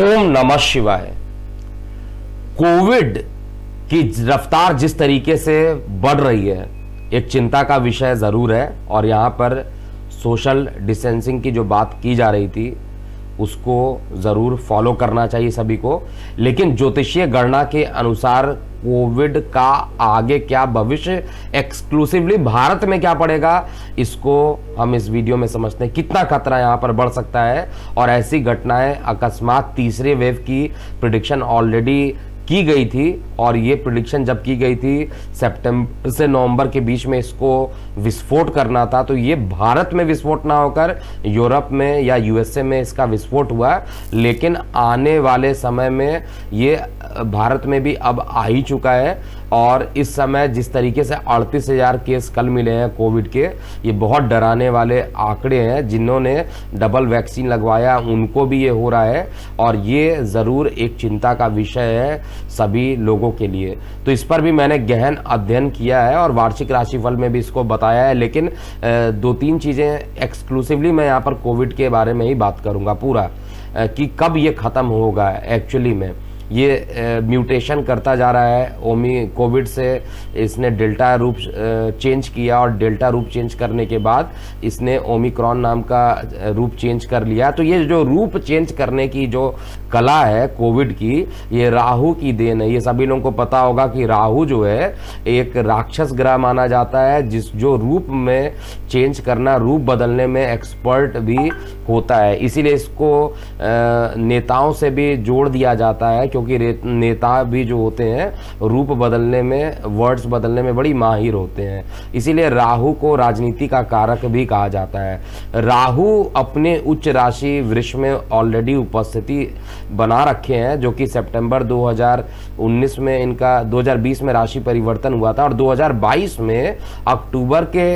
ओम नमः शिवाय। कोविड की रफ्तार जिस तरीके से बढ़ रही है, एक चिंता का विषय जरूर है। और यहाँ पर सोशल डिस्टेंसिंग की जो बात की जा रही थी उसको जरूर फॉलो करना चाहिए सभी को। लेकिन ज्योतिषीय गणना के अनुसार कोविड का आगे क्या भविष्य, एक्सक्लूसिवली भारत में क्या पड़ेगा, इसको हम इस वीडियो में समझते हैं। कितना खतरा यहां पर बढ़ सकता है और ऐसी घटनाएं अकस्मात तीसरे वेव की प्रिडिक्शन ऑलरेडी की गई थी। और ये प्रिडिक्शन जब की गई थी सितंबर से नवंबर के बीच में इसको विस्फोट करना था, तो ये भारत में विस्फोट ना होकर यूरोप में या यूएसए में इसका विस्फोट हुआ। लेकिन आने वाले समय में ये भारत में भी अब आ ही चुका है। और इस समय जिस तरीके से 38,000 केस कल मिले हैं कोविड के, ये बहुत डराने वाले आंकड़े हैं। जिन्होंने डबल वैक्सीन लगवाया उनको भी ये हो रहा है और ये ज़रूर एक चिंता का विषय है सभी लोगों के लिए। तो इस पर भी मैंने गहन अध्ययन किया है और वार्षिक राशिफल में भी इसको बताया है। लेकिन दो तीन चीज़ें एक्सक्लूसिवली मैं यहाँ पर कोविड के बारे में ही बात करूँगा पूरा, कि कब ये ख़त्म होगा। एक्चुअली में ये म्यूटेशन करता जा रहा है कोविड से। इसने डेल्टा रूप चेंज किया और डेल्टा रूप चेंज करने के बाद इसने ओमिक्रॉन नाम का रूप चेंज कर लिया। तो ये जो रूप चेंज करने की जो कला है कोविड की, ये राहु की देन है। ये सभी लोगों को पता होगा कि राहु जो है एक राक्षस ग्रह माना जाता है, जो रूप में चेंज करना, रूप बदलने में एक्सपर्ट भी होता है। इसीलिए इसको नेताओं से भी जोड़ दिया जाता है, क्योंकि नेता भी जो होते हैं रूप बदलने में, वर्ड्स बदलने में बड़ी माहिर होते हैं। इसीलिए राहु को राजनीति का कारक भी कहा जाता है। राहु अपने उच्च राशि वृष में ऑलरेडी उपस्थिति बना रखे हैं, जो कि सितंबर 2019 में इनका 2020 में राशि परिवर्तन हुआ था और 2022 में अक्टूबर के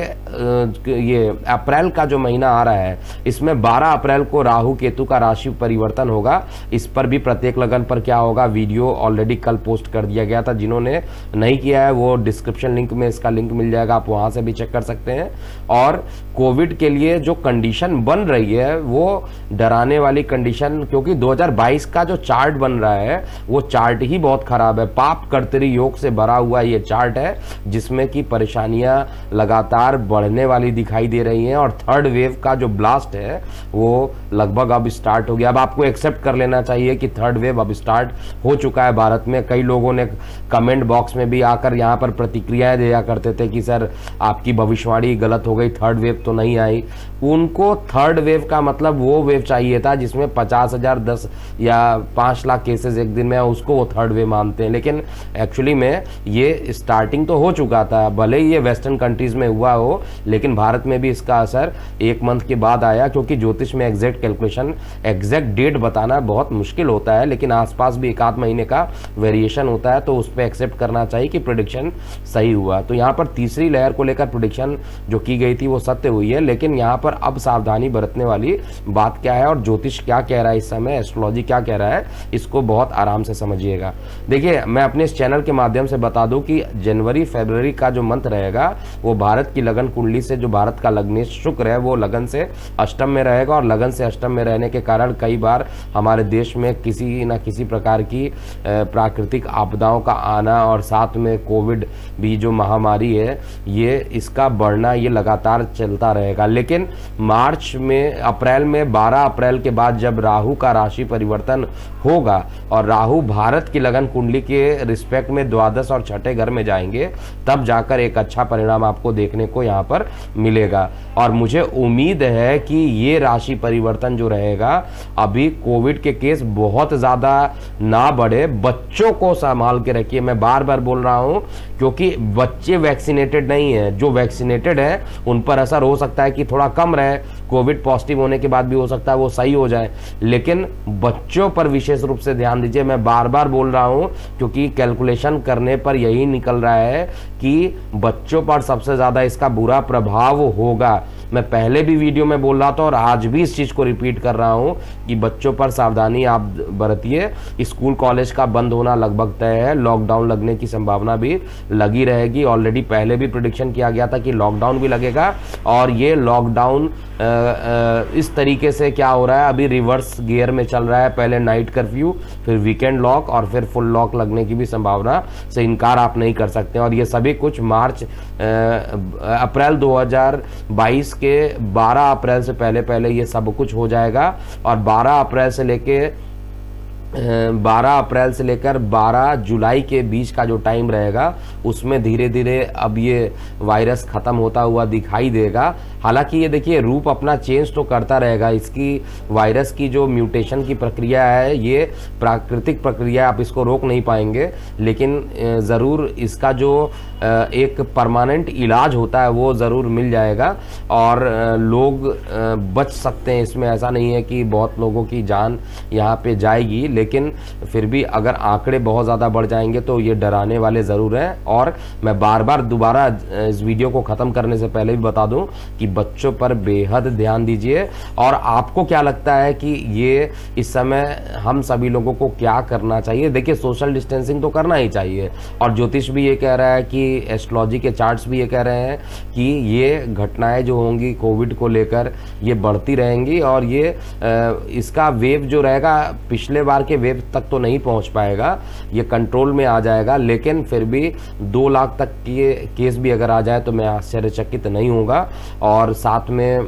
ये अप्रैल का जो महीना आ रहा है, इसमें 12 अप्रैल को राहु केतु का राशि परिवर्तन होगा। इस पर भी प्रत्येक लगन पर क्या होगा वीडियो ऑलरेडी कल पोस्ट कर दिया गया था। जिन्होंने नहीं किया है वो डिस्क्रिप्शन लिंक में इसका लिंक मिल जाएगा, आप वहां से भी चेक कर सकते हैं। और कोविड के लिए जो कंडीशन बन रही है वो डराने वाली कंडीशन, क्योंकि 2022 का जो चार्ट बन रहा है वो चार्ट ही बहुत खराब है। पाप कर्तरी योग से भरा हुआ ये चार्ट है, जिसमें कि परेशानियां लगातार बढ़ने वाली दिखाई दे रही हैं। और थर्ड वेव का जो ब्लास्ट है वो लगभग अब स्टार्ट हो गया। अब आपको एक्सेप्ट कर लेना चाहिए कि थर्ड वेव अब स्टार्ट हो चुका है भारत में। कई लोगों ने कमेंट बॉक्स में भी आकर यहाँ पर प्रतिक्रियाएं दिया करते थे कि सर आपकी भविष्यवाणी गलत हो गई, थर्ड वेव तो नहीं आई। उनको थर्ड वेव का मतलब वो वेव चाहिए था जिसमें 50,000, 10 या 5 लाख केसेस एक दिन में, उसको वो थर्ड वेव मानते हैं। लेकिन एक्चुअली में ये स्टार्टिंग तो हो चुका था, भले ही ये वेस्टर्न कंट्रीज में हुआ हो, लेकिन भारत में भी इसका असर एक मंथ के बाद आया। क्योंकि ज्योतिष में एग्जैक्ट कैलकुलेशन, एग्जैक्ट डेट बताना बहुत मुश्किल होता है, लेकिन आसपास भी 1 आध महीने का वेरिएशन होता है, तो उस पर एक्सेप्ट करना चाहिए कि प्रेडिक्शन सही हुआ। तो यहाँ पर तीसरी लहर को लेकर प्रेडिक्शन जो की गई थी वो सत्य हुई है। लेकिन यहाँ पर अब सावधानी बरतने वाली बात क्या है और ज्योतिष क्या कह रहा है इस समय, एस्ट्रोलॉजी क्या कह रहा है, इसको बहुत आराम से समझिएगा। देखिए, मैं अपने इस चैनल के माध्यम से बता दूं कि जनवरी फरवरी का जो मंथ रहेगा वो भारत की लगन कुंडली से, जो भारत का लग्नेश शुक्र है वो लगन से अष्टम में रहेगा। और लगन से अष्टम में रहने के कारण कई बार हमारे देश में किसी न किसी प्रकार की प्राकृतिक आपदाओं का आना और साथ में कोविड भी जो महामारी है ये इसका बढ़ना ये लगातार चलता रहेगा। लेकिन मार्च में, अप्रैल में, 12 अप्रैल के बाद जब राहु का राशि परिवर्तन होगा और राहु भारत की लगन कुंडली के रिस्पेक्ट में द्वादश और छठे घर में जाएंगे, तब जाकर एक अच्छा परिणाम आपको देखने को यहाँ पर मिलेगा। और मुझे उम्मीद है कि ये राशि परिवर्तन जो रहेगा, अभी कोविड के केस बहुत ज़्यादा ना बढ़े। बच्चों को संभाल के रखिए, मैं बार बार बोल रहा हूँ, क्योंकि बच्चे वैक्सीनेटेड नहीं है। जो वैक्सीनेटेड है उन पर असर हो सकता है कि थोड़ा कम रहे, कोविड पॉजिटिव होने के बाद भी हो सकता है वो सही हो जाए, लेकिन बच्चों पर विशेष रूप से ध्यान दीजिए। मैं बार बार बोल रहा हूं क्योंकि कैलकुलेशन करने पर यही निकल रहा है कि बच्चों पर सबसे ज्यादा इसका बुरा प्रभाव होगा। मैं पहले भी वीडियो में बोल रहा था और आज भी इस चीज को रिपीट कर रहा हूं कि बच्चों पर सावधानी आप बरतिए। स्कूल कॉलेज का बंद होना लगभग तय है, लॉकडाउन लगने की संभावना भी लगी रहेगी। ऑलरेडी पहले भी प्रेडिक्शन किया गया था कि लॉकडाउन भी लगेगा और ये लॉकडाउन इस तरीके से क्या हो रहा है, अभी रिवर्स गियर में चल रहा है। पहले नाइट कर्फ्यू, फिर वीकेंड लॉक और फिर फुल लॉक लगने की भी संभावना से इनकार आप नहीं कर सकते। और ये सभी कुछ अप्रैल 2022 के 12 अप्रैल से पहले ये सब कुछ हो जाएगा। और 12 अप्रैल से लेकर 12 जुलाई के बीच का जो टाइम रहेगा, उसमें धीरे धीरे अब ये वायरस ख़त्म होता हुआ दिखाई देगा। हालांकि ये देखिए रूप अपना चेंज तो करता रहेगा। इसकी वायरस की जो म्यूटेशन की प्रक्रिया है, ये प्राकृतिक प्रक्रिया, आप इसको रोक नहीं पाएंगे। लेकिन ज़रूर इसका जो एक परमानेंट इलाज होता है वो ज़रूर मिल जाएगा और लोग बच सकते हैं। इसमें ऐसा नहीं है कि बहुत लोगों की जान यहाँ पे जाएगी, लेकिन फिर भी अगर आंकड़े बहुत ज़्यादा बढ़ जाएंगे तो ये डराने वाले ज़रूर हैं। और मैं बार बार दोबारा इस वीडियो को ख़त्म करने से पहले भी बता दूं कि बच्चों पर बेहद ध्यान दीजिए। और आपको क्या लगता है कि ये इस समय हम सभी लोगों को क्या करना चाहिए? देखिए, सोशल डिस्टेंसिंग तो करना ही चाहिए और ज्योतिष भी ये कह रहा है कि एस्ट्रोलॉजी के चार्ट्स भी ये कह रहे हैं कि ये घटनाएं जो होंगी कोविड को लेकर ये बढ़ती रहेंगी और ये इसका वेव जो रहेगा पिछले बार के वेव तक तो नहीं पहुंच पाएगा, ये कंट्रोल में आ जाएगा। लेकिन फिर भी 2 लाख तक के केस भी अगर आ जाए तो मैं आश्चर्यचकित नहीं होगा। और साथ में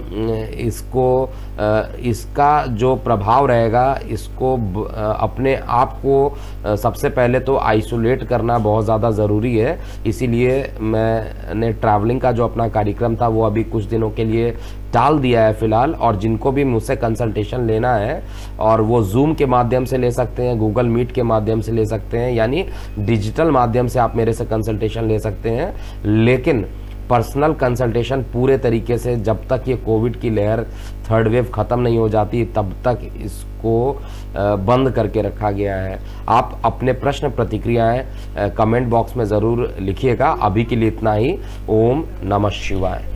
इसका जो प्रभाव रहेगा, इसको अपने आप को सबसे पहले तो आइसोलेट करना बहुत ज़्यादा ज़रूरी है। इसीलिए मैंने ट्रैवलिंग का जो अपना कार्यक्रम था वो अभी कुछ दिनों के लिए टाल दिया है फ़िलहाल। और जिनको भी मुझसे कंसल्टेशन लेना है और वो जूम के माध्यम से ले सकते हैं, गूगल मीट के माध्यम से ले सकते हैं, यानी डिजिटल माध्यम से आप मेरे से कंसल्टेशन ले सकते हैं। लेकिन पर्सनल कंसल्टेशन पूरे तरीके से जब तक ये कोविड की लहर थर्ड वेव ख़त्म नहीं हो जाती तब तक इसको बंद करके रखा गया है। आप अपने प्रश्न प्रतिक्रियाएं कमेंट बॉक्स में ज़रूर लिखिएगा। अभी के लिए इतना ही। ओम नमः शिवाय।